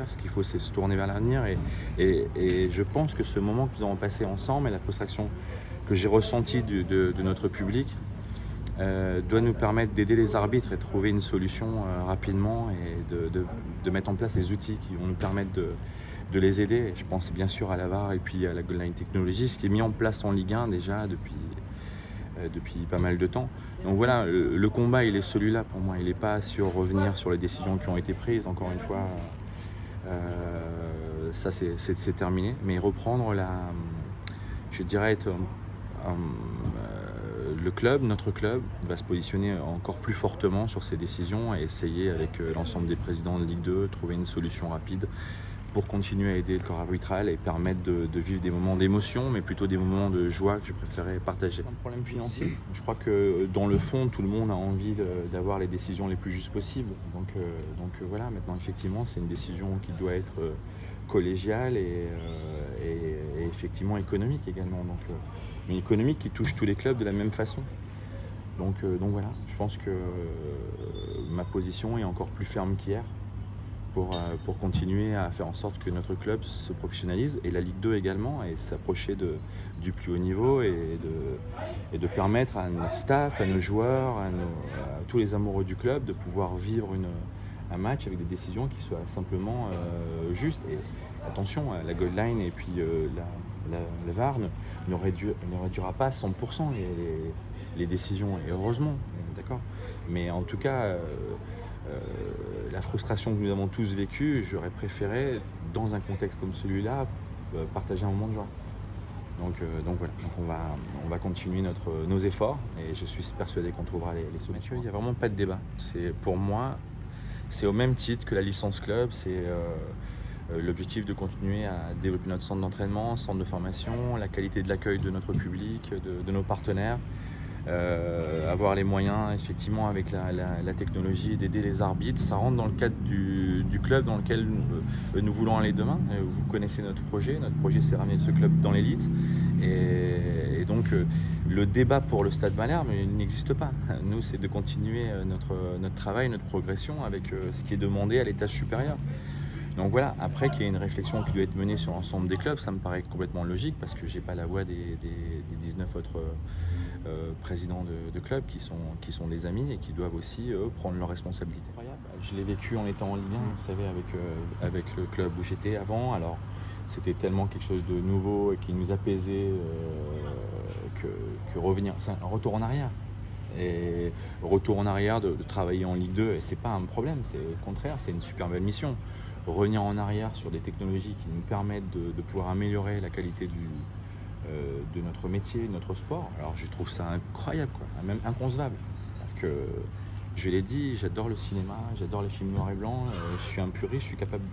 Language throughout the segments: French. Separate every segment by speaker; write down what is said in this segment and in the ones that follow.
Speaker 1: Ce qu'il faut, c'est se tourner vers l'avenir et je pense que ce moment que nous avons passé ensemble et la frustration que j'ai ressentie de notre public doit nous permettre d'aider les arbitres et de trouver une solution rapidement et de mettre en place les outils qui vont nous permettre de les aider. Et je pense bien sûr à la VAR et puis à la Goal Line Technology, ce qui est mis en place en Ligue 1 déjà depuis pas mal de temps. Donc voilà, le combat, il est celui-là pour moi. Il n'est pas sur revenir sur les décisions qui ont été prises, encore une fois. Ça, c'est terminé. Mais reprendre je dirais, le club, notre club, va se positionner encore plus fortement sur ces décisions et essayer avec l'ensemble des présidents de Ligue 2, trouver une solution rapide pour continuer à aider le corps arbitral et permettre de vivre des moments d'émotion, mais plutôt des moments de joie que je préférais partager. Un problème financier. Je crois que dans le fond, tout le monde a envie d'avoir les décisions les plus justes possibles. Donc voilà, maintenant effectivement, c'est une décision qui doit être collégiale et effectivement économique également. Mais économique qui touche tous les clubs de la même façon. Donc voilà, je pense que ma position est encore plus ferme qu'hier pour continuer à faire en sorte que notre club se professionnalise et la Ligue 2 également et s'approcher du plus haut niveau et de permettre à notre staff, à nos joueurs, à tous les amoureux du club de pouvoir vivre un match avec des décisions qui soient simplement justes. Et attention, la Goal Line et puis la VAR ne réduira pas à 100% les décisions, et heureusement, d'accord. Mais en tout cas, la frustration que nous avons tous vécue, j'aurais préféré, dans un contexte comme celui-là, partager un moment de joie. Donc voilà, on va continuer nos efforts et je suis persuadé qu'on trouvera les solutions. Il n'y a vraiment pas de débat. Pour moi, c'est au même titre que la licence club, c'est l'objectif de continuer à développer notre centre d'entraînement, centre de formation, la qualité de l'accueil de notre public, de nos partenaires. Avoir les moyens effectivement avec la technologie d'aider les arbitres, ça rentre dans le cadre du club dans lequel nous voulons aller demain. Vous connaissez notre projet c'est ramener ce club dans l'élite et donc le débat pour le Stade Malherbe il n'existe pas. Nous, c'est de continuer notre travail, notre progression avec ce qui est demandé à l'étage supérieur. Donc voilà, après qu'il y ait une réflexion qui doit être menée sur l'ensemble des clubs, ça me paraît complètement logique parce que j'ai pas la voix des 19 autres présidents de clubs qui sont des amis et qui doivent aussi prendre leurs responsabilités. Incroyable. Je l'ai vécu en étant en Ligue 1, vous savez, avec le club où j'étais avant. Alors c'était tellement quelque chose de nouveau et qui nous apaisait que revenir, c'est un retour en arrière. Et retour en arrière de travailler en Ligue 2, et c'est pas un problème, c'est au contraire, c'est une super belle mission. Revenir en arrière sur des technologies qui nous permettent de pouvoir améliorer la qualité de notre métier, de notre sport. Alors je trouve ça incroyable, quoi, même inconcevable. Que, je l'ai dit, j'adore le cinéma, j'adore les films noirs et blancs, je suis un puriste, je suis capable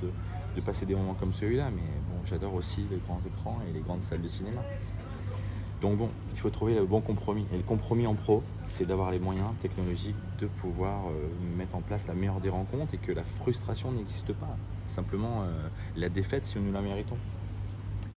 Speaker 1: de passer des moments comme celui-là, mais bon, j'adore aussi les grands écrans et les grandes salles de cinéma. Donc bon, il faut trouver le bon compromis. Et le compromis en pro, c'est d'avoir les moyens technologiques de pouvoir mettre en place la meilleure des rencontres et que la frustration n'existe pas. Simplement la défaite si nous la méritons.